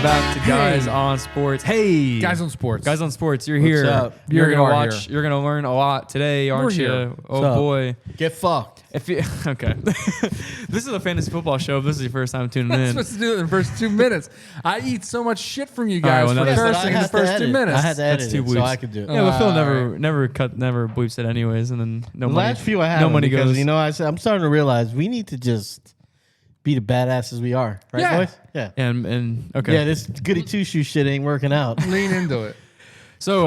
back to Guys on Sports. Hey, Guys on Sports. Guys on Sports, you're here. up? You're You gonna are watch. here. You're gonna learn a lot today, aren't you? here. Oh What's up? boy. Get fucked. If you okay, this is a fantasy football show. If this is your first time tuning I'm in, supposed to do it in the first 2 minutes. I eat so much shit from you All right, guys well, for now that's- cursing in the first 2 minutes. I had to edit That's 2 it, weeks. so I could do it. yeah, but Phil All never bleeps it anyways, and then no The money. last few I have no money because goes. you know I'm starting to realize we need to just be the badasses we are, right, Yeah. boys? Yeah. and okay. Yeah, this goody two shoe shit ain't working out. Lean into it. So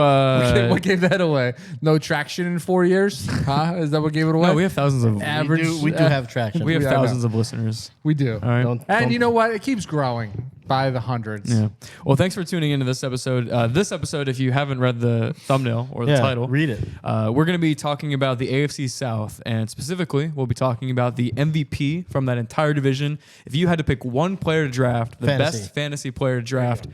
What gave that away? No traction in 4 years? Huh? Is that what gave it away? no, we have thousands of Average. We do have traction. we have Yeah, I know. thousands of listeners. We do. All right. And you know what? It keeps growing by the hundreds. Yeah. Well, thanks for tuning into this episode. This episode, if you haven't read the thumbnail or the title, read it. we're going to be talking about the AFC South, and specifically, we'll be talking about the MVP from that entire division. If you had to pick one player to draft, the best fantasy player to draft,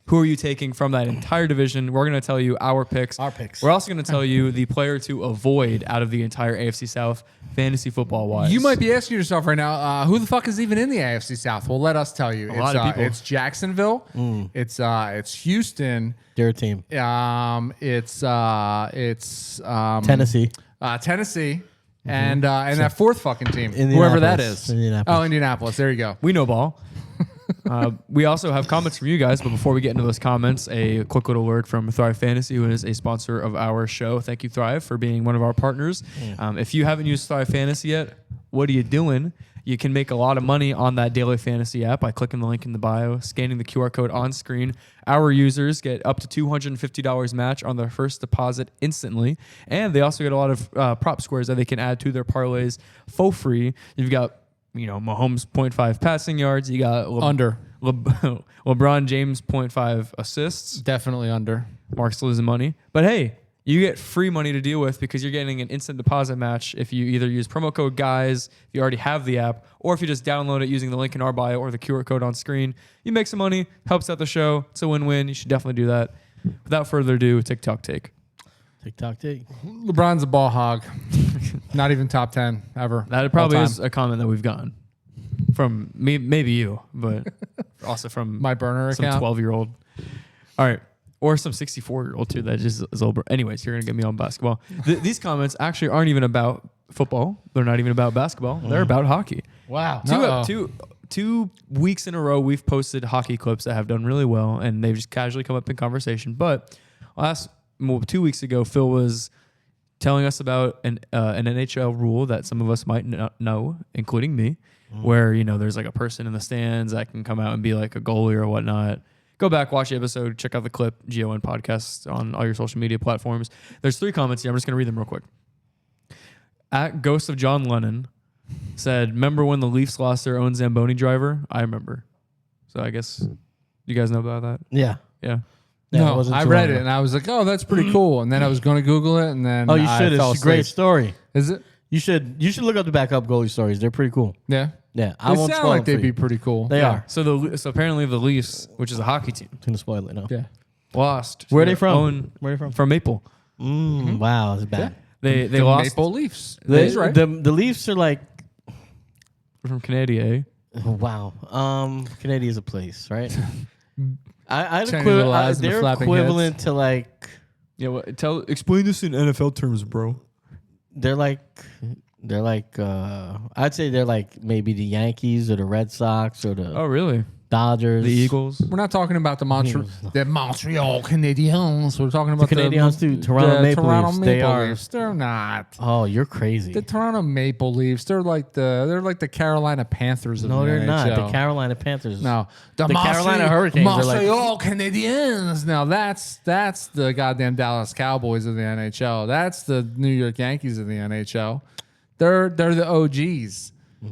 who are you taking from that entire division? We're going to tell you our picks. Our picks. We're also going to tell you the player to avoid out of the entire AFC South, fantasy football-wise. You might be asking yourself right now, who the fuck is even in the AFC South? Well, let us tell you. A lot of people. It's Jacksonville. It's Houston. Their team. It's Tennessee. Tennessee, and that fourth fucking team, Indianapolis. whoever that is. Indianapolis. Oh, Indianapolis. There you go. We know ball. We also have comments from you guys, but before we get into those comments, a quick little word from Thrive Fantasy, who is a sponsor of our show. Thank you, Thrive, for being one of our partners. If you haven't used Thrive Fantasy yet, what are you doing? You can make a lot of money on that daily fantasy app by clicking the link in the bio, scanning the QR code on screen. Our users get up to $250 match on their first deposit instantly, and they also get a lot of prop squares that they can add to their parlays for free. You've got Mahomes 0.5 passing yards. You got LeBron James 0.5 assists. Definitely under. Mark's losing money. But hey, you get free money to deal with because you're getting an instant deposit match if you either use promo code GUYS, if you already have the app, or if you just download it using the link in our bio or the QR code on screen. You make some money, helps out the show. It's a win-win. You should definitely do that. Without further ado, TikTok take. TikTok take. LeBron's a ball hog. Not even top 10 ever. That probably all is time. a comment that we've gotten from me, maybe you, but also from My burner some account. 12-year-old. All right. Or some 64-year-old, too. That just is old. Anyways, you're going to get me on basketball. These comments actually aren't even about football. They're not even about basketball. They're about hockey. Wow. Two weeks in a row, we've posted hockey clips that have done really well, and they've just casually come up in conversation. But 2 weeks ago, Phil was telling us about an NHL rule that some of us might not know, including me, where there's like a person in the stands that can come out and be like a goalie or whatnot. Go back, watch the episode, check out the clip, GON podcast on all your social media platforms. There's 3 comments here. I'm just going to read them real quick. At Ghost of John Lennon said, remember when the Leafs lost their own Zamboni driver? I remember. So I guess you guys know about that? Yeah. Yeah. Yeah, it No, wasn't I too read long it ago. and I was like, oh, that's pretty cool. And then I was going to Google it and then Oh, you I should. fell It's a great asleep. story. Is it? You should look up the backup goalie stories. They're pretty cool. Yeah. Yeah. I They won't sound spoil like them they'd for be you. pretty cool. They Yeah. are. So apparently the Leafs, which is a hockey team, Gonna spoil it now. Yeah. lost. Where are their they from? own- Where are they from? From Maple. Wow, that's bad. They The lost. Maple Leafs. They- He's right. The Leafs are like, From Canada, eh? wow. Canadia's a place, right? I'd Tiny equivalent. little eyes and the They're flapping equivalent to like. Yeah, explain this in NFL terms, bro. They're like. I'd say they're like maybe the Yankees or the Red Sox or the Oh, really? Dodgers. The Eagles? We're not talking about the Montreal Canadiens. We're talking about The Canadiens too. Toronto Maple Toronto Leafs. Maple They are. Leafs. They're not. Oh, you're crazy. The Toronto Maple Leafs. They're like the Carolina Panthers of No, the they're NHL. not. The Carolina Panthers. No, The Carolina Hurricanes are like- Montreal Canadiens. Now that's the goddamn Dallas Cowboys of the NHL. That's the New York Yankees of the NHL. They're the OGs.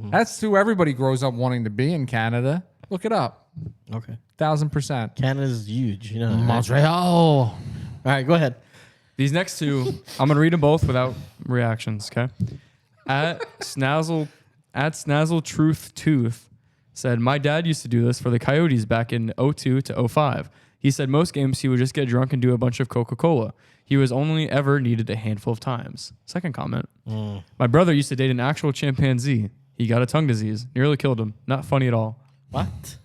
That's who everybody grows up wanting to be in Canada. Look it up. Okay. 1,000%. Canada's huge. You know. Right? Montreal. All right, go ahead. These next two, I'm gonna read them both without reactions. Okay. At Snazzle Truth Tooth said, my dad used to do this for the Coyotes back in 02 to 05. He said most games he would just get drunk and do a bunch of Coca-Cola. He was only ever needed a handful of times. Second comment. My brother used to date an actual chimpanzee. He got a tongue disease. Nearly killed him. Not funny at all. What?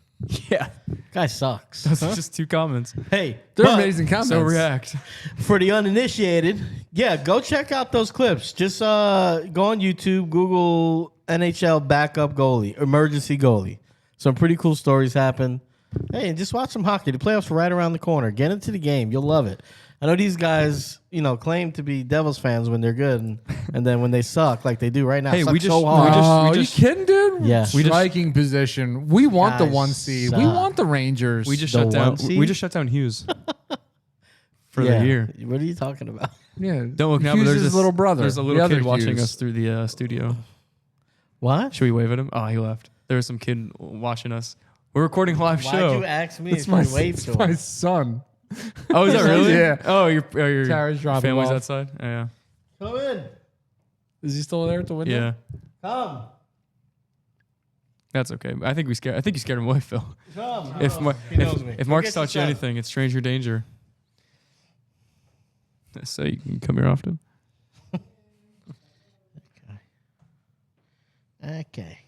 Yeah. Guy sucks. Those are just 2 comments. Hey, They're but amazing comments. So react. for the uninitiated, yeah, go check out those clips. Just go on YouTube, Google NHL backup goalie, emergency goalie. Some pretty cool stories happen. Hey, and just watch some hockey. The playoffs are right around the corner. Get into the game. You'll love it. I know these guys, claim to be Devils fans when they're good, and then when they suck, like they do right now, Hey, suck we just- so we hard. just- Are you kidding, dude? Yeah. We striking position. We want the Guys 1 seed. We suck. want the Rangers. We just The shut down. 1 seed? We just shut down Hughes for Yeah. the year. What are you talking about? yeah. Don't look now, but Hughes' there's this little brother. There's a the little other kid watching Hughes. us through the studio. What? Should we wave at him? Oh, he left. There was some kid watching us. We're recording a live Why'd show. you ask me It's if my, you waved it's to my him? son. Oh, is that really? Yeah. Oh, your Tara's dropping family's him off. outside? Oh, yeah. Come in. Is he still there at the window? Yeah. Come. That's okay. I think you scared him away, Phil. Come. If He knows me. if Go Mark's get your taught you son. anything, it's stranger danger. So you can come here often. Okay.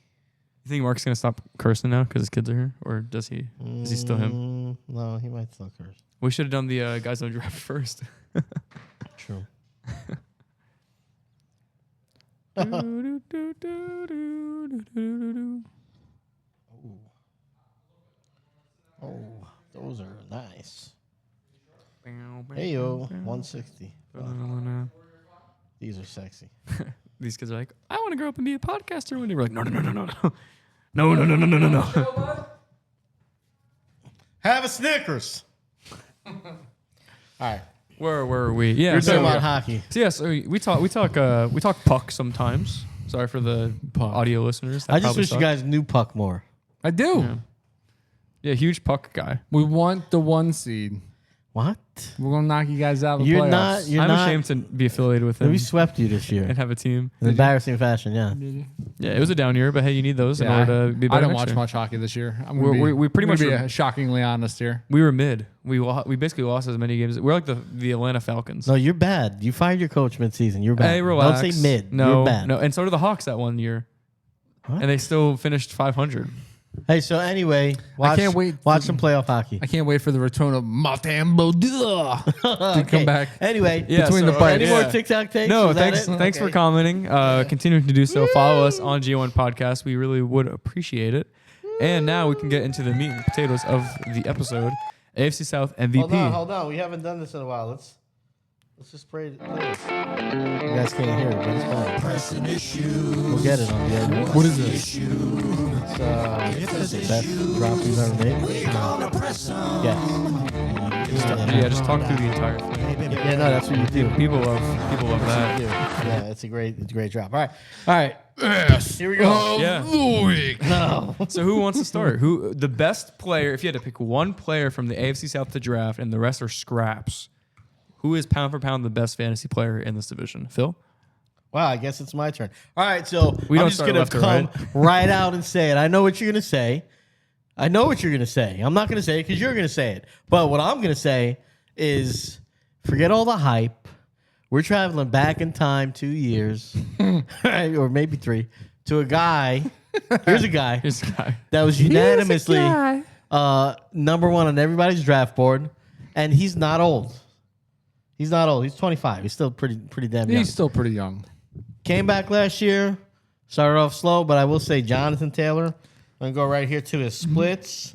You think Mark's gonna stop cursing now because his kids are here, or does he? Is he still him? No, he might still curse. We should have done the guys on draft first. True. Oh, those are nice. Hey yo, 160. These are sexy. These kids are like, I want to grow up and be a podcaster. When they were like, no, no, no, no, no, no, no, no, no, no, no, no. Have a Snickers. All right, Where were we? Yeah, we're talking so, about hockey. so yes, we talk puck sometimes. Sorry for the audio listeners. That I just probably wish you suck. guys knew puck more. I do. Yeah. Yeah, huge puck guy. We want the 1 seed. What? We're gonna knock you guys out of the You're playoffs. not. You're I'm not. ashamed to be affiliated with him We swept you this year and have a team. in embarrassing fashion. Yeah. Yeah, it was a down year, but hey, you need those in Yeah, order to be better I don't next watch year. much hockey this year. We pretty much be were- shockingly honest here. We were mid. We basically lost as many games. We're like the Atlanta Falcons. No, you're bad. You fired your coach mid-season. You're bad. Hey, relax. Don't say mid. No, you're bad. no. And so did the Hawks that one year, What? and they still finished 500. Hey, so anyway, watch, can't wait Watch to- some playoff hockey. I can't wait for the return of Martin Baudouin to Okay. come back. Anyway, Yeah, Between the bites. any yeah. more TikTok takes? No, Is that thanks. it? Thanks for Okay. commenting. Continuing to do so. Follow us on G1 Podcast. We really would appreciate it. And now we can get into the meat and potatoes of the episode. AFC South MVP. Hold on. We haven't done this in a while. Let's just play this. You guys can't hear it, but it's fine. Pressing issue. We'll get it on the end. What is this? It's the best drop we've ever made. Yeah. Yeah, just talk through the entire thing. Yeah, no, that's what you do. People love that. Yeah, it's a great drop. All right. Yes. Here we go. Yeah. No. So who wants to start? Who the best player? If you had to pick one player from the AFC South to draft, and the rest are scraps, who is pound for pound the best fantasy player in this division? Phil. Wow, I guess it's my turn. All right, so We I'm don't just start gonna left or come right. right out and say it. I know what you're gonna say. I'm not gonna say it because you're gonna say it. But what I'm gonna say is, forget all the hype. We're traveling back in time 2 years, right, or maybe 3, to a guy. Here's a guy This guy. that was unanimously number 1 on everybody's draft board, and he's not old. He's not old. He's 25. He's still pretty damn young. He's still pretty young. Came back last year, started off slow, but I will say Jonathan Taylor. I'm going to go right here to his splits.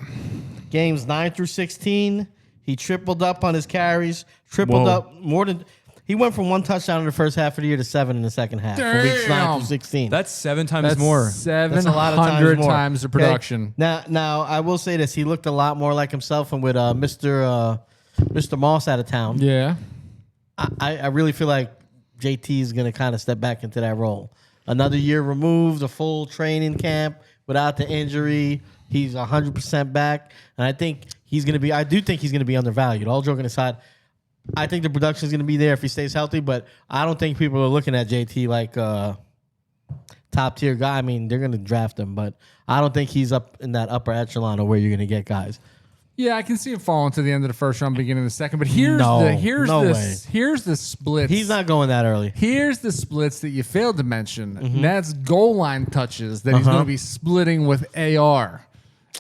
Games 9 through 16. He tripled up on his carries, tripled Whoa. up more than... He went from 1 touchdown in the first half of the year to 7 in the second half. For weeks 9 Damn. through 16. That's 7 times That's more. That's a lot of 700 times more. times the Okay? production. Now, I will say this. He looked a lot more like himself, and with Mr. Moss out of town, Yeah. I really feel like JT is going to kind of step back into that role. Another year removed, a full training camp without the injury. He's 100% back. And I do think he's going to be undervalued. All joking aside, I think the production is going to be there if he stays healthy, but I don't think people are looking at JT like a top tier guy. I mean, they're going to draft him, but I don't think he's up in that upper echelon of where you're going to get guys. Yeah, I can see him falling to the end of the first round, beginning of the second. But here's No, no here's the splits. He's not going that early. Here's the splits that you failed to mention. And that's goal line touches that he's going to be splitting with AR.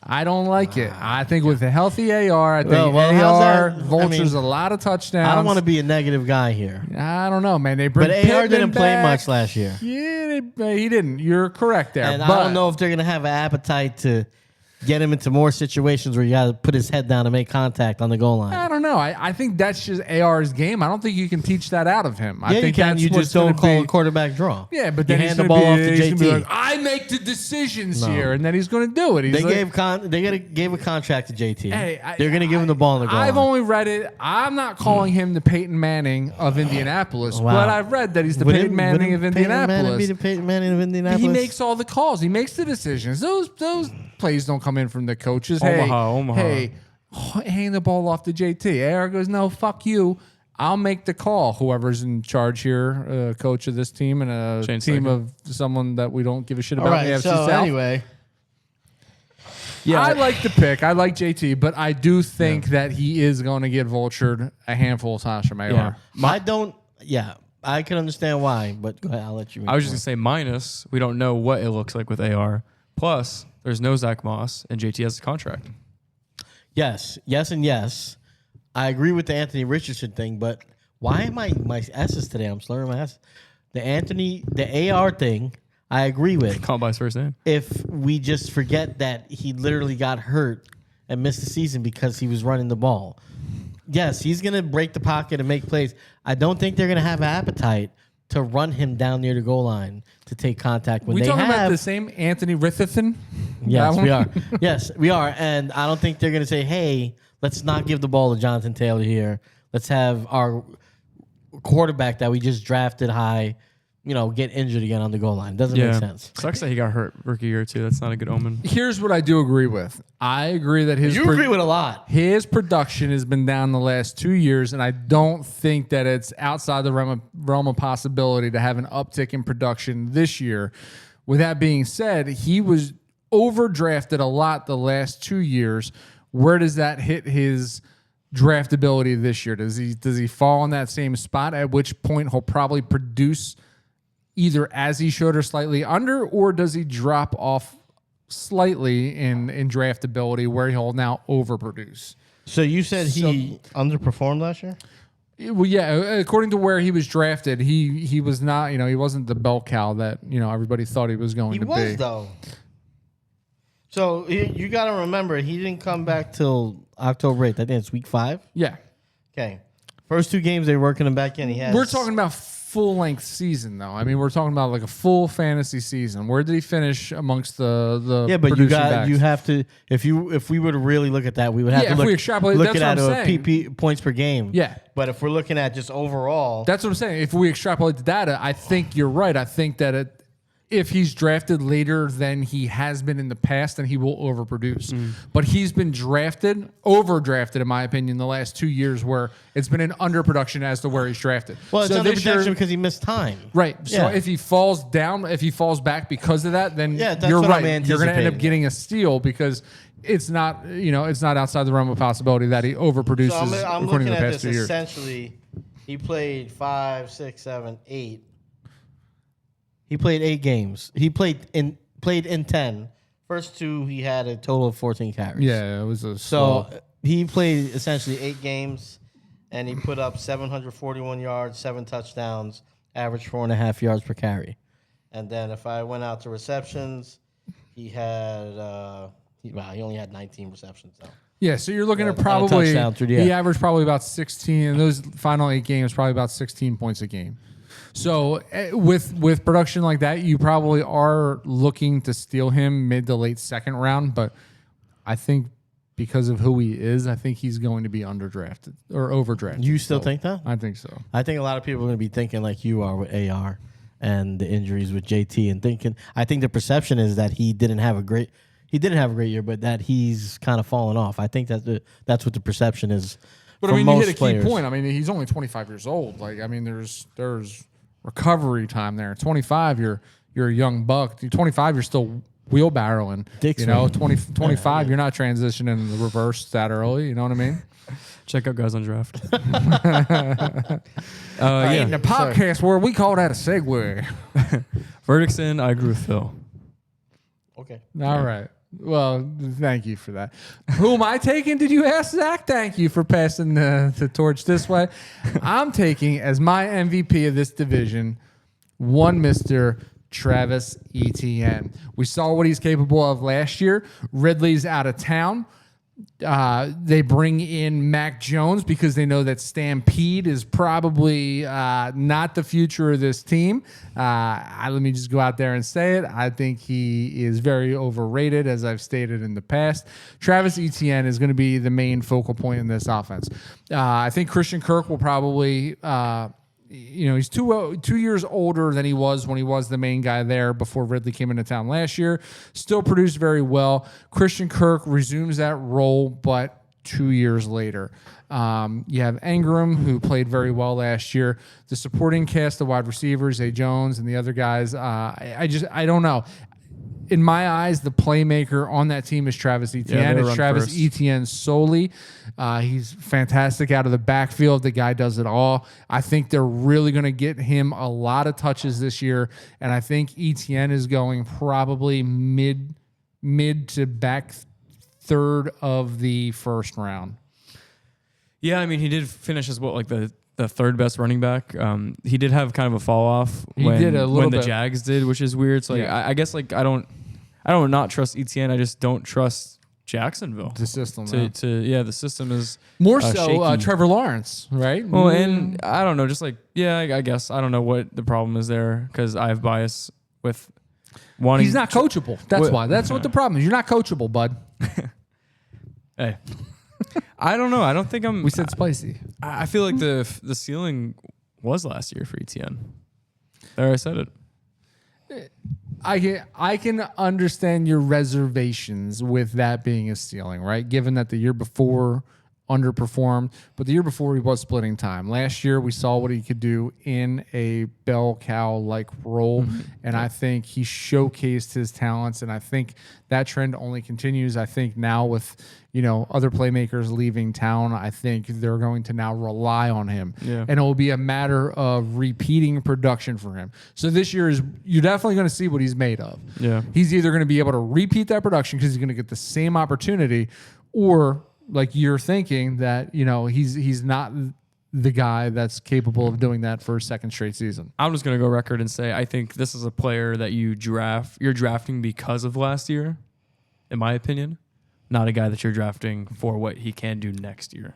I don't like it. I think with a healthy AR, I think how's AR that? vultures a lot of touchdowns. I don't want to be a negative guy here. I don't know, man. They bring But AR Pittman didn't play back. much last year. Yeah, he didn't. You're correct there. And but I don't know if they're going to have an appetite to get him into more situations where you got to put his head down and make contact on the goal line. I don't know. I think that's just AR's game. I don't think you can teach that out of him. I think you can. that's You what's just don't gonna call be- a quarterback draw. Yeah, but you then hand he's the gonna ball be, off to he's gonna be JT. like, I make the decisions No. here, and then he's going to do it. He's They like, gave a contract to JT. Hey, They're going to give him the ball on the goal I've line. only read it. I'm not calling him the Peyton Manning of Indianapolis, Wow. but I've read that he's the Peyton Manning of Indianapolis. Be the Peyton Manning of Indianapolis. He makes all the calls. He makes the decisions. Those plays don't come in from the coaches. Omaha. Hey, hang the ball off to JT. AR goes, no, fuck you. I'll make the call. Whoever's in charge here, coach of this team and a Shane team Steichen. of someone that we don't give a shit All about in the right, AFC so South. anyway. Yeah, I like the pick. I like JT, but I do think that he is going to get vultured a handful of times from AR. I can understand why, but go ahead, I'll let you. I was just gonna say minus. We don't know what it looks like with AR. Plus, there's no Zach Moss, and JT has a contract. yes, and yes. I agree with the Anthony Richardson thing, but why am my S's today? I'm slurring my S. The AR thing, I agree with. Call him by his first name. If we just forget that he literally got hurt and missed the season because he was running the ball. Yes, he's going to break the pocket and make plays. I don't think they're going to have an appetite to run him down near the goal line to take contact when We they talking have. about the same Anthony Richardson? Yes, That we one? are. Yes, we are. And I don't think they're going to say, hey, let's not give the ball to Jonathan Taylor here. Let's have our quarterback that we just drafted high, get injured again on the goal line. Doesn't make sense. Sucks that he got hurt rookie year too. That's not a good omen. Here's what I do agree with. I agree that his You agree with a lot. his production has been down the last 2 years, and I don't think that it's outside the realm of possibility to have an uptick in production this year. With that being said, he was overdrafted a lot the last 2 years. Where does that hit his draftability this year? Does he fall in that same spot, at which point he'll probably produce either as he should or slightly under, or does he drop off slightly in draftability where he'll now overproduce? So you said he underperformed last year? Well, yeah, according to where he was drafted, he was not, he wasn't the bell cow that, everybody thought he was going He to was, be. though. So you got to remember, he didn't come back till October 8th. I think it's week 5. Yeah. Okay. First 2 games, they were working him back in. He has. We're talking about full-length season, though. I mean, we're talking about like a full fantasy season. Where did he finish amongst the Yeah, but producing backs? you have to if we were to really look at that, we would have Yeah, to if look, we extrapolate, look that's at what I'm a saying. PP points per game. Yeah. But if we're looking at just overall, That's what I'm saying. If we extrapolate the data, I think you're right. I think that if he's drafted later than he has been in the past, then he will overproduce. But he's been overdrafted, in my opinion, the last 2 years, where it's been an underproduction as to where he's drafted. well, it's So under this year- protection because he missed time. Right. So Yeah. if he falls down, if he falls back because of that, then Yeah, that's you're what I'm right. You're going to end up anticipating. getting a steal because it's not, it's not outside the realm of possibility that he overproduces So I'm according looking to the at past this 2 years. essentially. He played 5, 6, 7, 8. He played 8 games. He played in 10. First 2, he had a total of 14 carries. Yeah, it was a So he played essentially 8 games, and he put up 741 yards, 7 touchdowns, average 4.5 yards per carry. And then if I went out to receptions, he had he only had 19 receptions though. Yeah, so you're looking at and a probably touchdown through the he air. averaged probably about 16 in those final 8 games, probably about 16 points a game. So with production like that, you probably are looking to steal him mid to late second round. But I think because of who he is, I think he's going to be underdrafted or overdrafted. You still think that? I think so. I think a lot of people are going to be thinking like you are with AR and the injuries with JT, and thinking. I think the perception is that he didn't have a great year, but that he's kind of fallen off. I think that's what the perception is. But for I mean, most you hit a players. key point. I mean, he's only 25 years old. Like, I mean, there's recovery time there. 25, you're a young buck. 25, you're still wheelbarrowing. Dick 25, you're not transitioning the reverse that early. You know what I mean? Check out guys on draft. In the podcast where we call that a segue. Verdict's in. I agree with Phil. Okay. All right. Well, thank you for that. Who am I taking? Did you ask, Zach? Thank you for passing the torch this way. I'm taking as my MVP of this division, one Mr. Travis Etienne. We saw what he's capable of last year. Ridley's out of town. They bring in Mac Jones because they know that Stampede is probably not the future of this team. Let me just go out there and say it. I think he is very overrated, as I've stated in the past. Travis Etienne is going to be the main focal point in this offense. I think Christian Kirk will probably... he's 2 years older than he was when he was the main guy there before Ridley came into town last year. Still produced very well. Christian Kirk resumes that role, but 2 years later. You have Ingram, who played very well last year. The supporting cast of wide receivers, Zay Jones, and the other guys, I don't know. In my eyes, the playmaker on that team is Travis Etienne. It's Travis Etienne solely. He's fantastic out of the backfield. The guy does it all. I think they're really going to get him a lot of touches this year, and I think Etienne is going probably mid to back third of the first round. Yeah, I mean, he did finish as the third best running back. He did have kind of a fall off when the Jags did, which is weird. So I guess I don't not trust Etienne. I just don't trust Jacksonville. The system, the system is more so Trevor Lawrence, right? Well, and I don't know, I guess I don't know what the problem is there because I have bias with wanting. He's not coachable. That's why. That's what the problem is. You're not coachable, bud. Hey. I don't know. I don't think I'm. We said spicy. I feel like the ceiling was last year for Etienne. There, I said it. I can understand your reservations with that being a ceiling, right? Given that the year before underperformed, but the year before he was splitting time. Last year we saw what he could do in a bell cow like role, and I think he showcased his talents, and I think that trend only continues. I think now with other playmakers leaving town, I think they're going to now rely on him, and it will be a matter of repeating production for him. So this year you're definitely going to see what he's made of. Yeah, he's either going to be able to repeat that production because he's going to get the same opportunity, or like you're thinking that he's not the guy that's capable of doing that for a second straight season. I'm just gonna go record and say I think this is a player that you're drafting because of last year, in my opinion, not a guy that you're drafting for what he can do next year.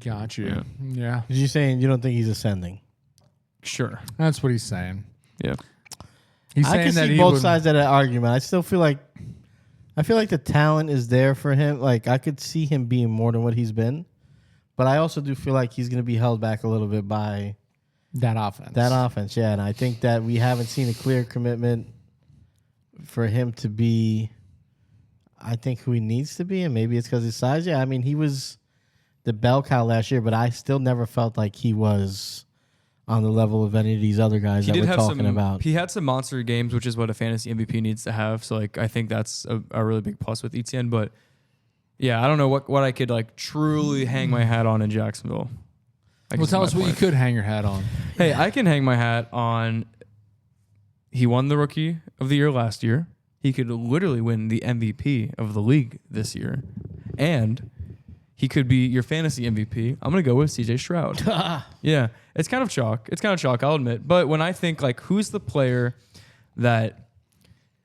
Got you. Yeah. Is you saying you don't think he's ascending? Sure, that's what he's saying. Yeah, he's saying I can that see both sides of that argument. I still feel like the talent is there for him. Like, I could see him being more than what he's been. But I also do feel like he's going to be held back a little bit by that offense. And I think that we haven't seen a clear commitment for him to be, I think, who he needs to be. And maybe it's because of his size. Yeah, I mean, he was the bell cow last year, but I still never felt like he was on the level of any of these other guys that we're talking about. He had some monster games, which is what a fantasy MVP needs to have. So, I think that's a really big plus with Etienne. But, yeah, I don't know what I could, truly hang my hat on in Jacksonville. Well, tell us what you could hang your hat on. Hey, I can hang my hat on he won the Rookie of the Year last year. He could literally win the MVP of the league this year. And he could be your fantasy MVP. I'm going to go with CJ Stroud. Yeah, it's kind of chalk. I'll admit. But when I think, who's the player that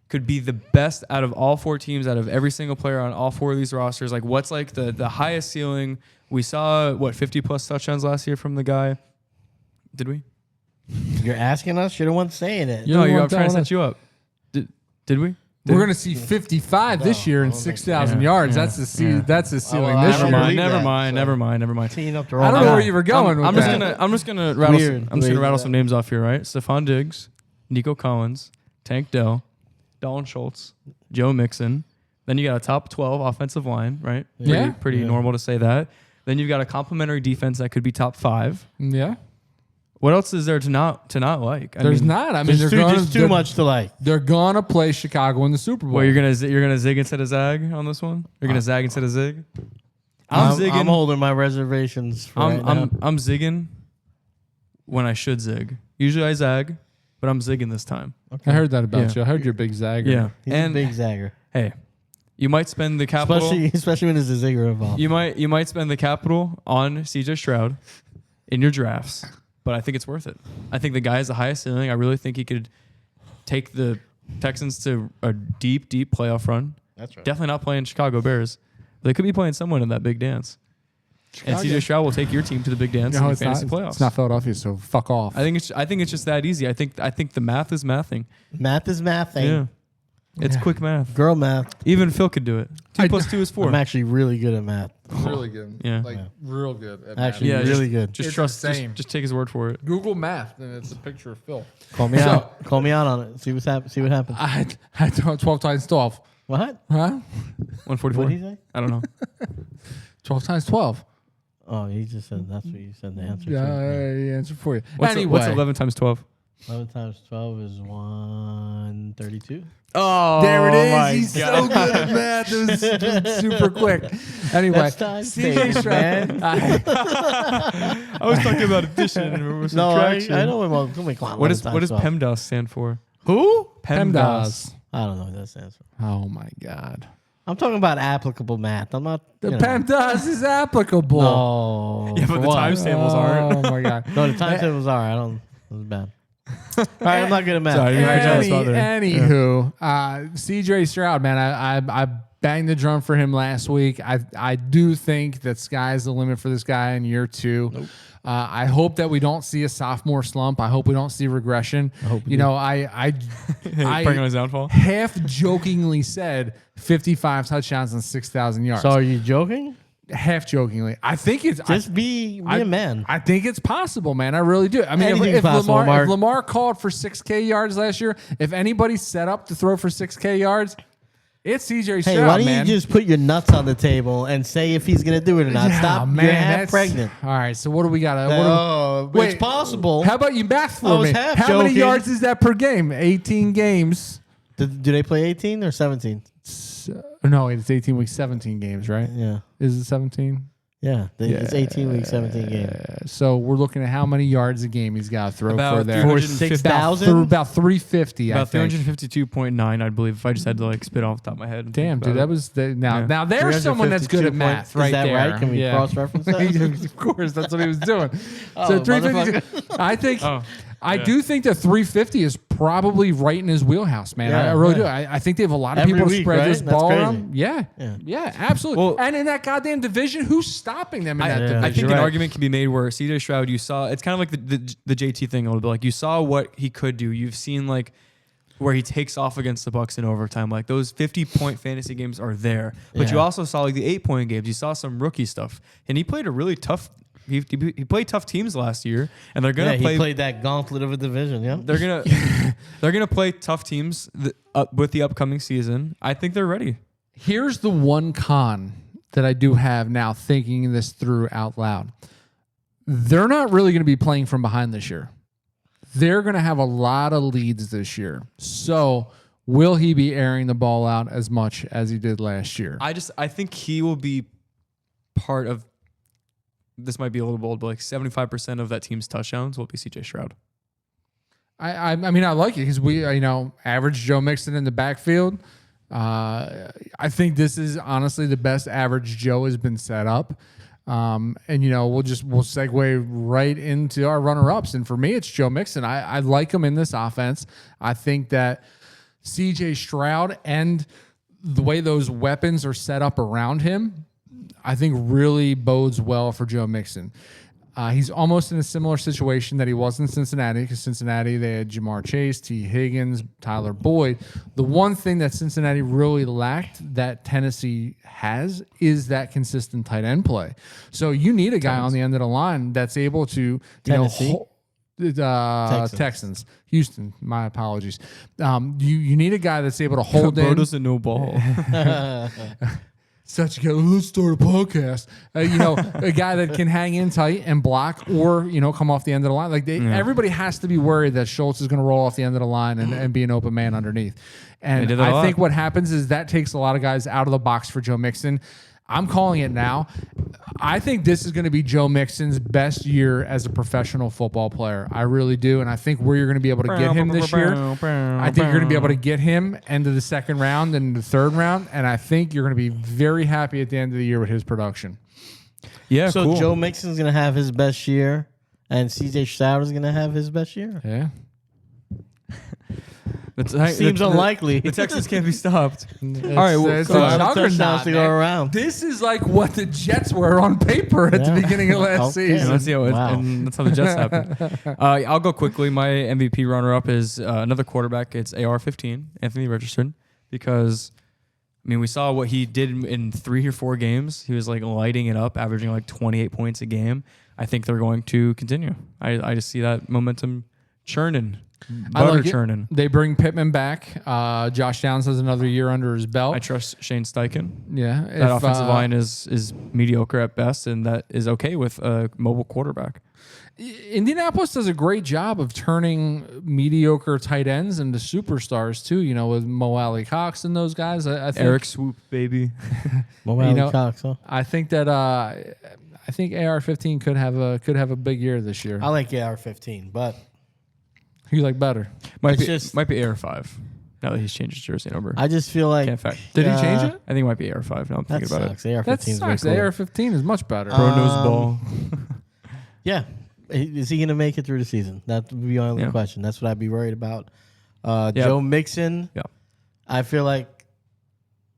could be the best out of all four teams, out of every single player on all four of these rosters, what's the highest ceiling? We saw, 50-plus touchdowns last year from the guy. Did we? You're asking us? You're the one saying it. I'm trying to set you up. Did we? We're going to see 55 this year and 6,000 yards. Yeah. That's the ceiling this year. Never mind. Teeing up the I don't know where you were going. I'm just gonna rattle some names off here, right? Stephon Diggs, Nico Collins, Tank Dell, Dalton Schultz, Joe Mixon. Then you got a top 12 offensive line, right? Pretty normal to say that. Then you've got a complimentary defense that could be top 5. Yeah. What else is there to not like? There's too much to like. They're gonna play Chicago in the Super Bowl. Well, you're gonna zig instead of zag on this one. You're gonna zag instead of zig. I'm holding my reservations. I'm zigging when I should zig. Usually I zag, but I'm zigging this time. Okay. I heard that about you. I heard you're a big zagger. Yeah, he's a big zagger. Hey, You might spend the capital, especially when there's a Ziggler involved. You might spend the capital on CJ Stroud in your drafts, but I think it's worth it. I think the guy has the highest ceiling. I really think he could take the Texans to a deep playoff run. That's right. Definitely not playing Chicago Bears. But they could be playing someone in that big dance. Chicago. And CJ Stroud will take your team to the big dance in the fantasy playoffs. It's not Philadelphia, so fuck off. I think it's just that easy. I think the math is mathing. Math is mathing. Yeah. It's quick math. Girl math. Even Phil could do it. 2 + 2 is 4. I'm actually really good at math. Really good. Yeah. Real good. At Actually, math. really good. Just It's trust. insane. Just take his word for it. Google math, and it's a picture of Phil. Call me out. Call me out on it. See what happens. I 12 times 12. What? Huh? 144. What did he say? I don't know. 12 times 12. Oh, he just said that's what you said the answer. Yeah, to. the answer for you. What's 11 times 12? 11 times 12 is 132. Oh, There it is. my He's God. so good at math. It was super quick. Anyway, That's time CJ tables, Stroud. man. I was talking about addition and No, I subtraction. know what What does PEMDAS stand for? Who? PEMDAS. I don't know what that stands for. Oh my God. I'm talking about applicable math. I'm not. The PEMDAS is applicable. No. Yeah, but For the what? times tables aren't. Oh my God. No, the timetables are. I don't. It was bad. All right, I'm not good at math. Sorry, you're right. Anywho, CJ Stroud, man, I banged the drum for him last week. I do think that sky's the limit for this guy in year 2. Nope. I hope that we don't see a sophomore slump. I hope we don't see regression. I hope we you do. know, I Bring on his downfall. half jokingly said 55 touchdowns and 6,000 yards. So are you joking? Half jokingly, I think it's Just be a man. I think it's possible, man. I really do. I mean, Anything's if possible, Lamar, Mark. if Lamar called for 6K yards last year, if anybody's set up to throw for 6K yards, it's CJ Stroud, Hey, why don't man. you just put your nuts on the table and say if he's gonna do it or not? Yeah, Stop. man, You're half that's- pregnant. All right, so what do we got? It's possible. How about you math I for was me? half How many joking. yards is that per game? 18 games. Do they play 18 or 17? No, it's 18 weeks, 17 games, right? Yeah. Is it 17? Yeah. It's 18 weeks, 17 games. So we're looking at how many yards a game he's got to throw About for there. 350 About 350, About I think. 352.9, I believe, if I just had to spit off the top of my head. and Damn, think dude, about that it. was now. Yeah. Now there's someone that's good at 352 math, Is right that there. right? Can we Yeah. cross-reference that? Of course, that's what he was doing. Oh, So 350. I think. Oh, I yeah. do think that 350 is probably right in his wheelhouse, man. I really do. I think they have a lot of Every people to week, spread right? this That's ball crazy. around. Yeah, absolutely. Well- and in that goddamn division, who's stopping them in that division? I think You're an right. argument can be made where CJ Stroud, you saw, it's kind of like the JT thing a little bit. Like you saw what he could do. You've seen like where he takes off against the Bucs in overtime. Like those 50-point fantasy games are there. But you Yeah. also saw like the 8-point games. You saw some rookie stuff. And he played a really tough, he played tough teams last year. And they're going to He played that gauntlet of a division. Yeah. they're gonna play tough teams with the upcoming season. I think they're ready. Here's the one con that I do have now, thinking this through out loud. They're not really going to be playing from behind this year. They're going to have a lot of leads this year. So will he be airing the ball out as much as he did last year? I think he will be part of. This might be a little bold, but like 75% of that team's touchdowns will be CJ Stroud. I mean, I like it because we, average Joe Mixon in the backfield. I think this is honestly the best average Joe has been set up. And we'll segue right into our runner-ups. And for me, it's Joe Mixon. I like him in this offense. I think that CJ Stroud and the way those weapons are set up around him, I think really bodes well for Joe Mixon. He's almost in a similar situation that he was in Cincinnati, because Cincinnati, they had Jamar Chase, T. Higgins, Tyler Boyd. The one thing that Cincinnati really lacked that Tennessee has is that consistent tight end play. So you need a guy on the end of the line that's able to, Texans. Houston, my apologies. You need a guy that's able to hold Bro in. doesn't know ball. Such a guy, let's start a podcast. A guy that can hang in tight and block or, come off the end of the line. Everybody has to be worried that Schultz is going to roll off the end of the line and be an open man underneath. And I think what happens is that takes a lot of guys out of the box for Joe Mixon. I'm calling it now. I think this is going to be Joe Mixon's best year as a professional football player. I really do. And I think where you're going to be able to get him this year, I think you're going to be able to get him into the second round and the third round. And I think you're going to be very happy at the end of the year with his production. Yeah, So cool. Joe Mixon's going to have his best year, and CJ Stroud is going to have his best year. Yeah. Seems unlikely. The Texans can't be stopped. All right, well, it's so a a lot of juggernaut, touchdowns to go man. around. This is like what the Jets were on paper at the beginning of last Okay. season. Let's see how Wow. and that's how the Jets happen. I'll go quickly. My MVP runner-up is another quarterback. It's AR-15, Anthony Richardson, because I mean we saw what he did in 3 or 4 games. He was like lighting it up, averaging like 28 points a game. I think they're going to continue. I just see that momentum churning. Butter churning. They bring Pittman back. Josh Downs has another year under his belt. I trust Shane Steichen. Yeah, That offensive line is mediocre at best, and that is okay with a mobile quarterback. Indianapolis does a great job of turning mediocre tight ends into superstars too. You know, with Mo Alley Cox and those guys. I think Eric Swoop, baby. Cox, huh? I think that I think AR-15 could have a big year this year. I like AR-15, but Who you like better? Might It's be AR-5. Now that he's changed his jersey number. I just feel like Can't fact. Did he change it? I think it might be AR-5. Now I'm that thinking about sucks. it. AR-15 That is sucks. way cooler. AR-15 is much better. Pro nose ball. Yeah. Is he going to make it through the season? That would be the only question. That's what I'd be worried about. Joe Mixon, Yeah. I feel like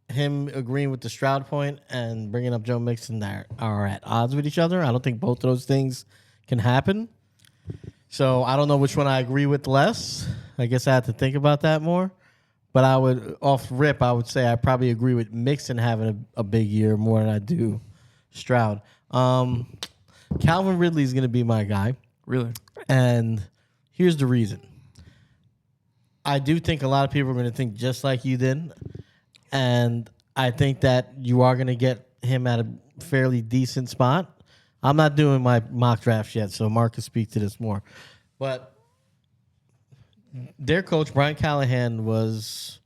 him agreeing with the Stroud point and bringing up Joe Mixon are at odds with each other. I don't think both of those things can happen. So I don't know which one I agree with less. I guess I have to think about that more. But I would, off rip, I would say I probably agree with Mixon having a big year more than I do Stroud. Calvin Ridley is going to be my guy. Really? And here's the reason. I do think a lot of people are going to think just like you did. And I think that you are going to get him at a fairly decent spot. I'm not doing my mock drafts yet, so Mark can speak to this more. But their coach, Brian Callahan, was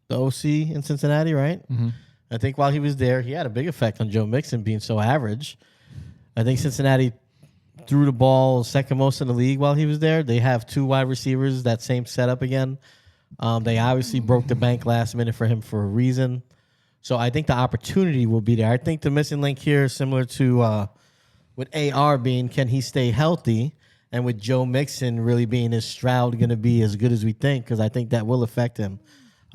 the OC in Cincinnati, right? Mm-hmm. I think while he was there, he had a big effect on Joe Mixon being so average. I think Cincinnati threw the ball second most in the league while he was there. They have 2 wide receivers, that same setup again. They obviously broke the bank last minute for him for a reason. So I think the opportunity will be there. I think the missing link here is similar to with AR being, can he stay healthy? And with Joe Mixon really being, is Stroud going to be as good as we think? Because I think that will affect him.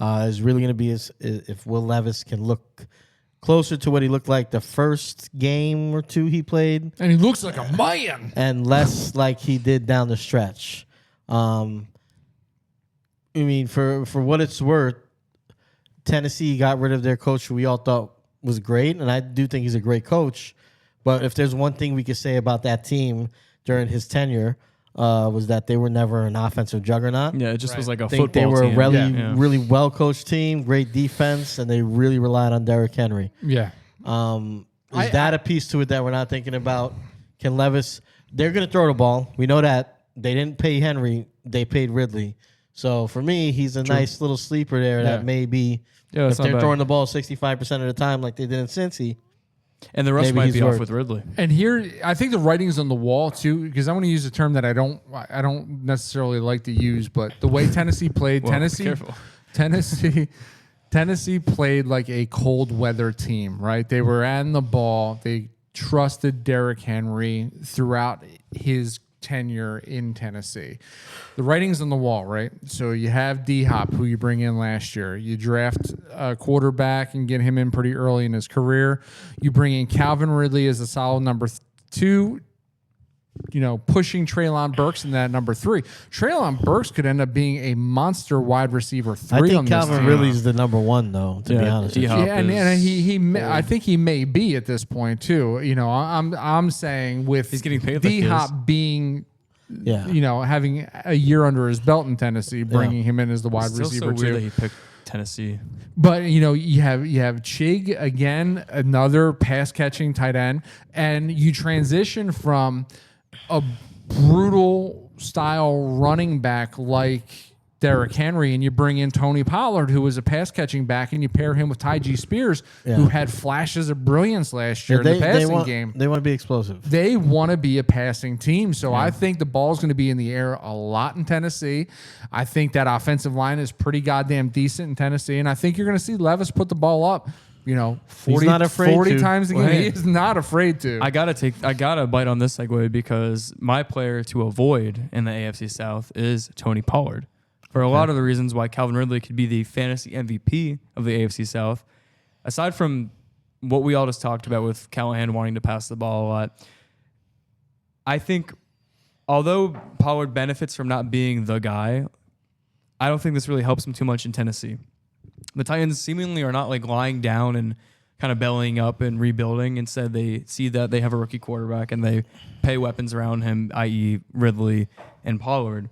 Is really going to be if Will Levis can look closer to what he looked like the first game or 2 he played. And he looks like a man. And less like he did down the stretch. I mean, for what it's worth, Tennessee got rid of their coach who we all thought was great, and I do think he's a great coach. But if there's one thing we could say about that team during his tenure, was that they were never an offensive juggernaut. Yeah, it just was like a I think football they were team. a really well-coached team, great defense, and they really relied on Derrick Henry. Yeah. Is that a piece to it that we're not thinking about? Can Levis... They're going to throw the ball. We know that. They didn't pay Henry. They paid Ridley. So, for me, he's a nice little sleeper there that may be... if they're throwing the ball 65% of the time like they did in Cincy... And the rest Maybe might he's be off worth- with Ridley. And here, I think the writing's on the wall too, because I want to use a term that I don't necessarily like to use, but the way Tennessee played, Well, careful. Tennessee played like a cold weather team, right? They were on the ball. They trusted Derrick Henry throughout his tenure in Tennessee. The writing's on the wall, right? So you have D-Hop, who you bring in last year. You draft a quarterback and get him in pretty early in his career. You bring in Calvin Ridley as a solid number 2, pushing Treylon Burks in that number 3. Treylon Burks could end up being a monster wide receiver 3 I on think this Calvin team. Ridley's the number 1, though, to be honest with you. D-Hop Yeah, and I think he may be at this point too. I'm saying with He's getting paid like he D-Hop is. being, Yeah. having a year under his belt in Tennessee, bringing him in as the wide Still receiver so weird too. that he picked Tennessee. But you have Chig again, another pass catching tight end, and you transition from a brutal style running back like Derrick Henry, and you bring in Tony Pollard, who was a pass catching back, and you pair him with Tyjae Spears, who had flashes of brilliance last year in the passing game. They want to be explosive. They want to be a passing team. So I think the ball's going to be in the air a lot in Tennessee. I think that offensive line is pretty goddamn decent in Tennessee. And I think you're going to see Levis put the ball up, 40 times a game. He is not afraid to. I gotta bite on this segue because my player to avoid in the AFC South is Tony Pollard. For a lot of the reasons why Calvin Ridley could be the fantasy MVP of the AFC South, aside from what we all just talked about with Callahan wanting to pass the ball a lot, I think although Pollard benefits from not being the guy, I don't think this really helps him too much in Tennessee. The Titans seemingly are not like lying down and kind of bellying up and rebuilding. Instead, they see that they have a rookie quarterback and they pay weapons around him, i.e. Ridley and Pollard.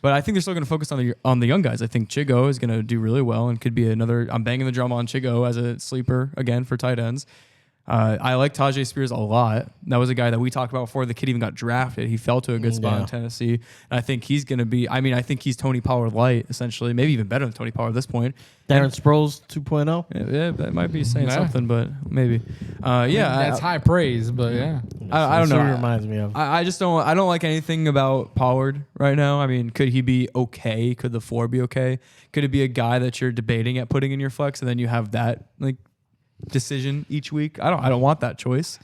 But I think they're still going to focus on the young guys. I think Chigo is going to do really well and could be another. I'm banging the drum on Chigo as a sleeper again for tight ends. I like Tyjae Spears a lot. That was a guy that we talked about before the kid even got drafted. He fell to a good spot in Tennessee. And I think he's going to be, I think he's Tony Pollard light, essentially. Maybe even better than Tony Pollard at this point. Darren Sproles 2.0? Yeah, that might be saying something, but maybe. That's high praise, but yeah. I don't know. That's what it reminds me of. I just don't. I don't like anything about Pollard right now. I mean, could he be okay? Could the floor be okay? Could it be a guy that you're debating at putting in your flex, and then you have that decision each week? I don't want that choice.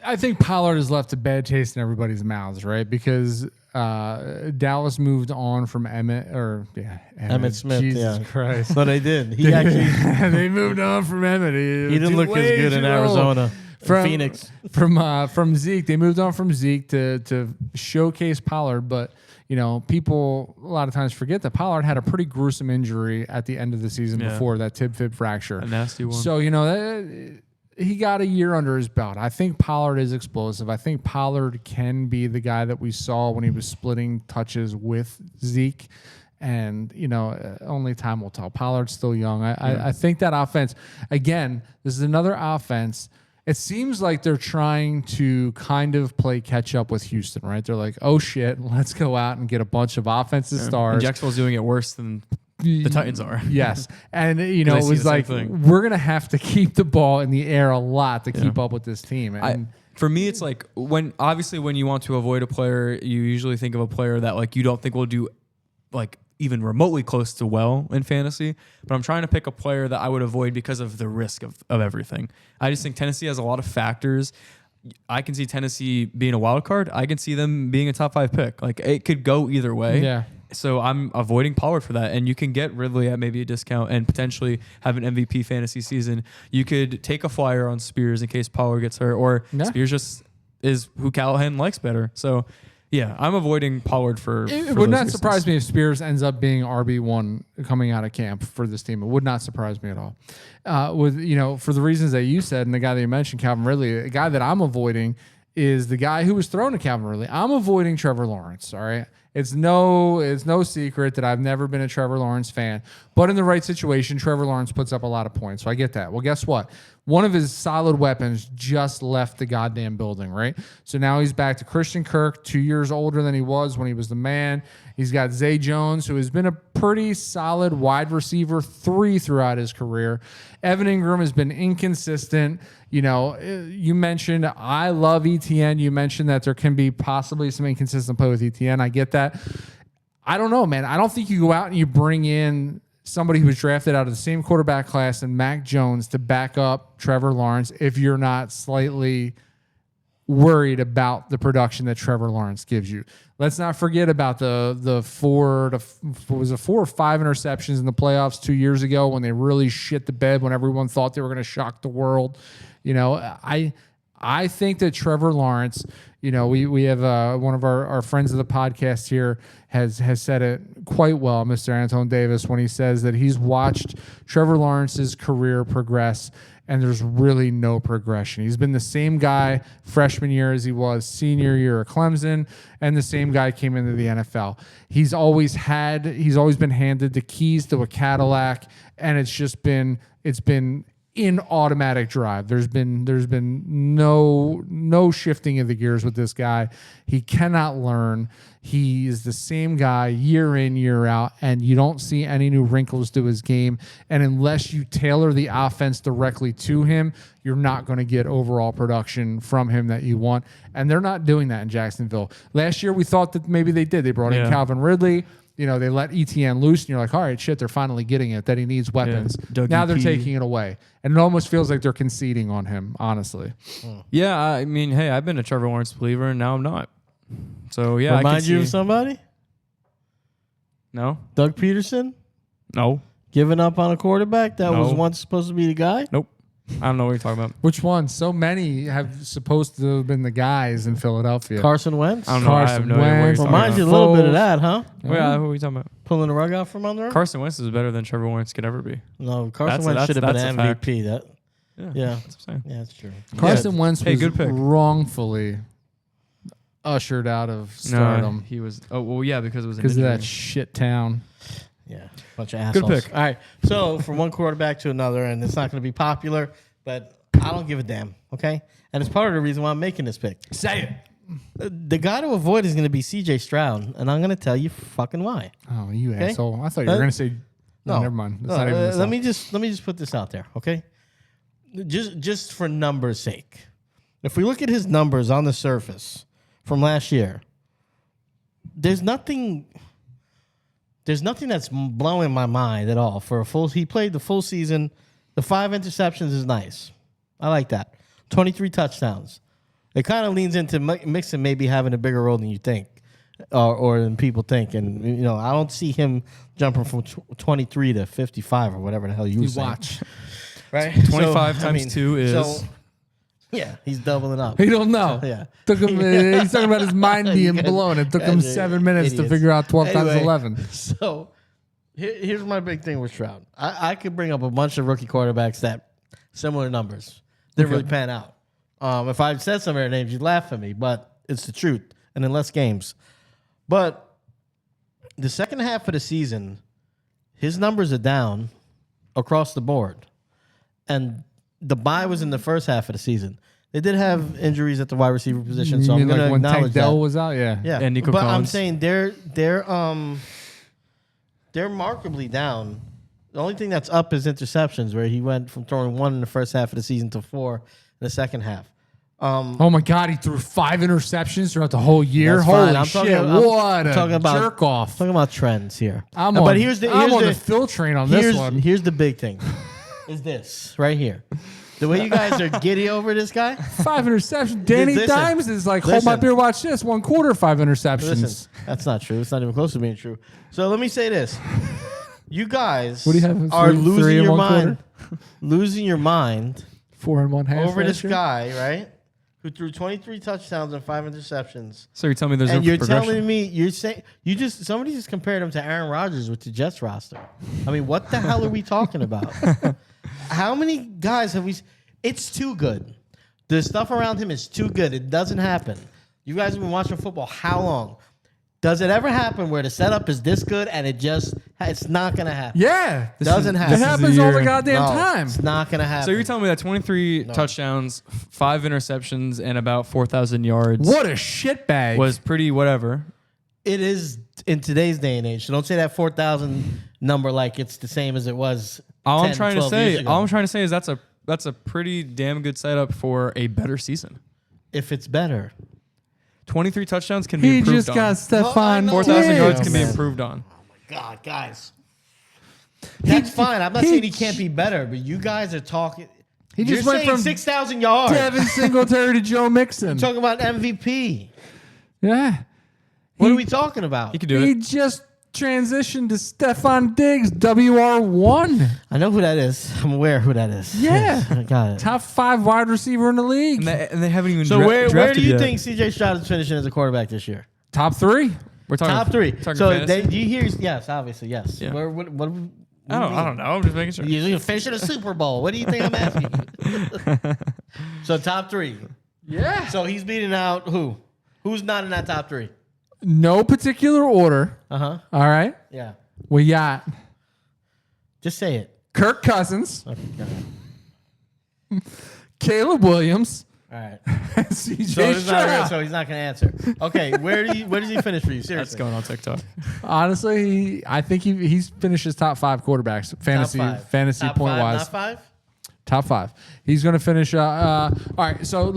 I think Pollard has left a bad taste in everybody's mouths, right? Because Dallas moved on from Emmett Smith. Jesus Christ! So they did. He actually they moved on from Emmett. He didn't look as good in Arizona. From Phoenix. From Zeke, they moved on from Zeke to showcase Pollard, but people a lot of times forget that Pollard had a pretty gruesome injury at the end of the season before that tib-fib fracture. A nasty one. So he got a year under his belt. I think Pollard is explosive. I think Pollard can be the guy that we saw when he was splitting touches with Zeke. And, only time will tell. Pollard's still young. I think that offense, again, this is another offense. It seems like they're trying to kind of play catch up with Houston, right? They're like, oh, shit, let's go out and get a bunch of offensive stars. And Jacksonville's doing it worse than the Titans are. Yes. And, it was like, we're going to have to keep the ball in the air a lot to keep up with this team. And for me, it's like when you want to avoid a player, you usually think of a player that you don't think will do even remotely close to well in fantasy, but I'm trying to pick a player that I would avoid because of the risk of everything. I just think Tennessee has a lot of factors. I can see Tennessee being a wild card. I can see them being a top 5 pick. It could go either way. Yeah. So I'm avoiding Pollard for that. And you can get Ridley at maybe a discount and potentially have an MVP fantasy season. You could take a flyer on Spears in case Pollard gets hurt, or Spears just is who Callahan likes better. So yeah, I'm avoiding Pollard for It would not surprise me if Spears ends up being RB1 coming out of camp for this team. It would not surprise me at all. For the reasons that you said and the guy that you mentioned, Calvin Ridley, a guy that I'm avoiding is the guy who was thrown to Calvin Ridley. I'm avoiding Trevor Lawrence, all right? It's no secret that I've never been a Trevor Lawrence fan, but in the right situation, Trevor Lawrence puts up a lot of points. So I get that. Well, guess what? One of his solid weapons just left the goddamn building, right? So now he's back to Christian Kirk, 2 years older than he was when he was the man. He's got Zay Jones, who has been a pretty solid wide receiver 3 throughout his career. Evan Ingram has been inconsistent. You mentioned I love Etienne. You mentioned that there can be possibly some inconsistent play with Etienne. I get that. I don't know, man. I don't think you go out and you bring in somebody who was drafted out of the same quarterback class and Mac Jones to back up Trevor Lawrence if you're not slightly worried about the production that Trevor Lawrence gives you. Let's not forget about the 4 or 5 interceptions in the playoffs 2 years ago when they really shit the bed when everyone thought they were going to shock the world. I think that Trevor Lawrence, we have one of our friends of the podcast here has said it quite well, Mr. Anton Davis, when he says that he's watched Trevor Lawrence's career progress and there's really no progression. He's been the same guy freshman year as he was senior year at Clemson, and the same guy came into the NFL. He's always been handed the keys to a Cadillac, and it's been in automatic drive. There's been no shifting of the gears with this guy. He cannot learn. He is the same guy year in, year out, and you don't see any new wrinkles to his game. And unless you tailor the offense directly to him, you're not going to get overall production from him that you want. And they're not doing that in Jacksonville. Last year, we thought that maybe they did. They brought in Calvin Ridley. You know, they let Etienne loose, and you're like, all right, shit, they're finally getting it, that he needs weapons. Now they're taking it away. And it almost feels like they're conceding on him, honestly. Yeah, I mean, hey, I've been a Trevor Lawrence believer, and now I'm not. So, yeah. Remind you of somebody? No. Doug Peterson? No. Giving up on a quarterback that was once supposed to be the guy? Nope. I don't know what you're talking about. Which one? So many have supposed to have been the guys in Philadelphia. Carson Wentz? I don't know. I have no idea what you're talking Reminds you about. a little bit of that, huh? Yeah, who are we talking about? Pulling the rug out from under him? Carson Wentz is better than Trevor Lawrence could ever be. No, Carson Wentz should have been MVP. Yeah, yeah. That's what I'm saying. Yeah, that's true. Carson Wentz was good pick. wrongfully ushered out of stardom. No, he was. Oh, well, yeah, because it was because of that shit town. Yeah, bunch of assholes. Good pick. All right, so from one quarterback to another, and it's not going to be popular, but I don't give a damn, okay? And it's part of the reason why I'm making this pick. Say it. The guy to avoid is going to be CJ Stroud, and I'm going to tell you fucking why. Oh, you asshole. I thought you were going to say... No, never mind. That's not even let me just put this out there, okay? Just for numbers' sake. If we look at his numbers on the surface from last year, there's nothing that's blowing my mind at all. He played the full season. The 5 interceptions is nice. I like that. 23 touchdowns. It kind of leans into Mixon maybe having a bigger role than you think, or than people think. And you know, I don't see him jumping from 23 to 55 or whatever the hell you saying. Watch. Right? 25 times 2 is. Yeah, he's doubling up. He don't know. Yeah. Took him. He's talking about his mind being blown. It took him 7 minutes to figure out 12 times 11. So here's my big thing with Stroud. I could bring up a bunch of rookie quarterbacks that similar numbers didn't really pan out. If I said some of their names, you'd laugh at me, but it's the truth. And in less games. But the second half of the season, his numbers are down across the board. And the bye was in the first half of the season. They did have injuries at the wide receiver position, so I'm going to when Tank acknowledge Dell that. was out, yeah. And Nico but Collins. I'm saying they're markedly down. The only thing that's up is interceptions, where he went from throwing 1 in the first half of the season to 4 in the second half. Oh my God, he threw 5 interceptions throughout the whole year. That's Holy fine. shit! What a jerk off! Talking about trends here. I'm on the Phil train on this one. Here's the big thing: is this right here? The way you guys are giddy over this guy. 5 interceptions. Danny Listen, Dimes is like, hold my beer, watch this. 1 quarter, 5 interceptions. Listen, that's not true. It's not even close to being true. So let me say this: you guys What do you have, are three losing and your 1 mind, quarter? losing your mind 4 and 1 half over this last year? guy, right? Who threw 23 touchdowns and 5 interceptions. So you're telling me there's And room you're for progression? telling me somebody just compared him to Aaron Rodgers with the Jets roster. I mean, what the hell are we talking about? How many guys have we? It's too good. The stuff around him is too good. It doesn't happen. You guys have been watching football how long? Does it ever happen where the setup is this good and it's not going to happen? Yeah. Doesn't happen. It happens all the goddamn time. It's not going to happen. So you're telling me that 23 touchdowns, 5 interceptions, and about 4,000 yards What a shitbag. was pretty whatever. It is in today's day and age. So don't say that 4,000 number like it's the same as it was. All 10, I'm trying to 12 years say, ago. all I'm trying to say is that's a pretty damn good setup for a better season. If it's better. 23 touchdowns can be He improved just on. got Stephon 4,000 yards Diggs. can be improved on. God, guys. That's fine. I'm not saying he can't be better, but you guys are talking. He just You're went saying from 6,000 yards. Devin Singletary to Joe Mixon. Talking about MVP. Yeah. What are we talking about? He could do He it. just transitioned to Stephon Diggs, WR1. I know who that is. I'm aware who that is. Yeah. Yes, I got it. Top 5 wide receiver in the league. And they haven't even So where drafted do you yet. think CJ Stroud is finishing as a quarterback this year? Top 3. We're talking Top 3. talking So fantasy? do you hear? Yes, obviously, yes. Yeah. What I don't know. I'm just making sure. You're going to finish in a Super Bowl. What do you think I'm asking? So top 3. Yeah. So he's beating out who? Who's not in that top 3? No particular order. Uh-huh. All right. Yeah. We got Just say it. Kirk Cousins, Okay, got it. Caleb Williams. All right. CJ Stroud. So he's not going to answer. Okay, where does he finish for you? Seriously. That's going on TikTok. Honestly, I think he's finished his top 5 quarterbacks fantasy top point five, wise. Top 5? Top 5. He's going to finish. All right, so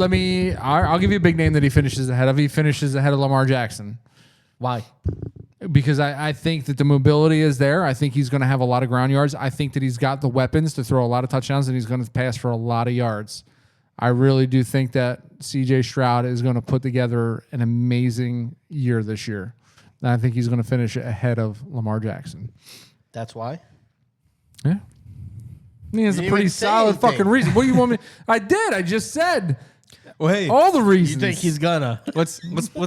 I'll give you a big name that he finishes ahead of. He finishes ahead of Lamar Jackson. Why? Because I think that the mobility is there. I think he's going to have a lot of ground yards. I think that he's got the weapons to throw a lot of touchdowns, and he's going to pass for a lot of yards. I really do think that CJ Stroud is going to put together an amazing year this year. And I think he's going to finish ahead of Lamar Jackson. That's why? Yeah. He has a pretty solid fucking reason. What do you want me? I did. I just said. Well, hey, all the reasons. You think he's gonna? let's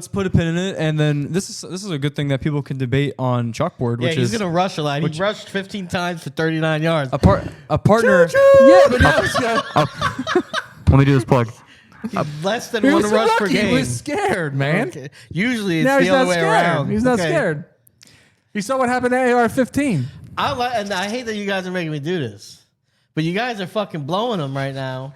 put a pin in it, and then this is a good thing that people can debate on Chalkboard. Which he's is gonna rush a lot. He rushed 15 times for 39 yards. a partner. Yeah, but now he's got. Let me do this plug. Less than He one was rush per lucky. game. He was scared, man. Okay. Usually it's Now he's the other not way scared. around. He's not Okay. scared. You saw what happened to AR-15. And I hate that you guys are making me do this, but you guys are fucking blowing him right now,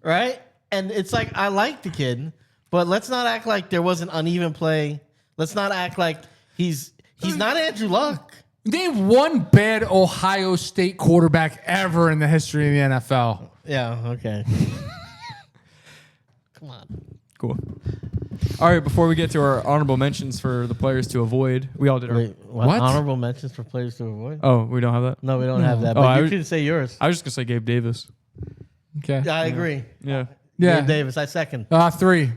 right? And it's like I like the kid, but let's not act like there was an uneven play. Let's not act like he's not Andrew Luck. Name one bad Ohio State quarterback ever in the history of the NFL. Yeah. Okay. Come on. Cool. All right, before we get to our honorable mentions for the players to avoid, we all did our. Wait, what? What? Honorable mentions for players to avoid? Oh, we don't have that? No, we don't have that. Oh, But I you was- can say yours. I was just going to say Gabe Davis. Okay. Yeah, I agree. Yeah. Yeah. Gabe Davis, I second. 3.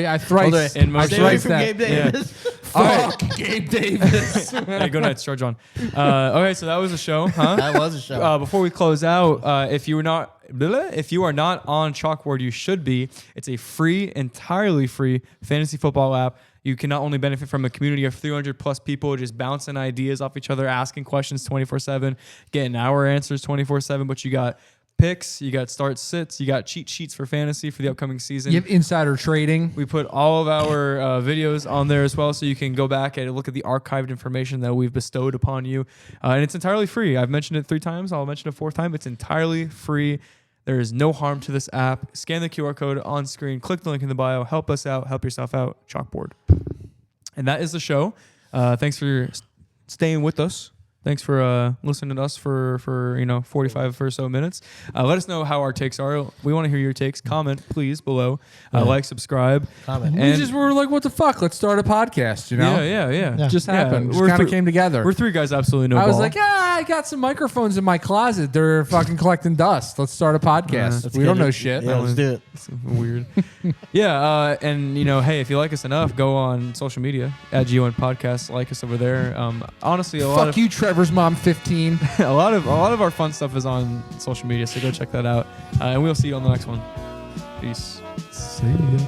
I thrice. In motion. Stay away thrice from that. Gabe Davis. Fuck Gabe Davis. Hey, go ahead, start, John. Okay, so that was a show, huh? That was a show. Before we close out, if you are not on Chalkboard, you should be. It's a free, entirely free fantasy football app. You can not only benefit from a community of 300 plus people just bouncing ideas off each other, asking questions 24/7, getting our answers 24/7, but you got picks, you got start sits, you got cheat sheets for fantasy for the upcoming season. You have insider trading. We put all of our videos on there as well, so you can go back and look at the archived information that we've bestowed upon you. And it's entirely free. I've mentioned it 3 times. I'll mention it 4th time. It's entirely free. There is no harm to this app. Scan the QR code on screen. Click the link in the bio. Help us out. Help yourself out. Chalkboard. And that is the show. Thanks for staying with us. Thanks for listening to us for 45 or so minutes. Let us know how our takes are. We want to hear your takes. Comment, please, below. Like, subscribe. Comment. And We were like, what the fuck? Let's start a podcast, you know? Yeah. It just happened. We're Just kind of three- came together. We're 3 guys, absolutely no I was ball. like, I got some microphones in my closet. They're fucking collecting dust. Let's start a podcast. Let's We get don't know it. shit. Yeah, let's do it. It's weird. Yeah, and hey, if you like us enough, go on social media at G1 Podcast. Like us over there. Honestly, Fuck you, Trevor's mom 15. a lot of our fun stuff is on social media, so go check that out. And we'll see you on the next one. Peace. See ya.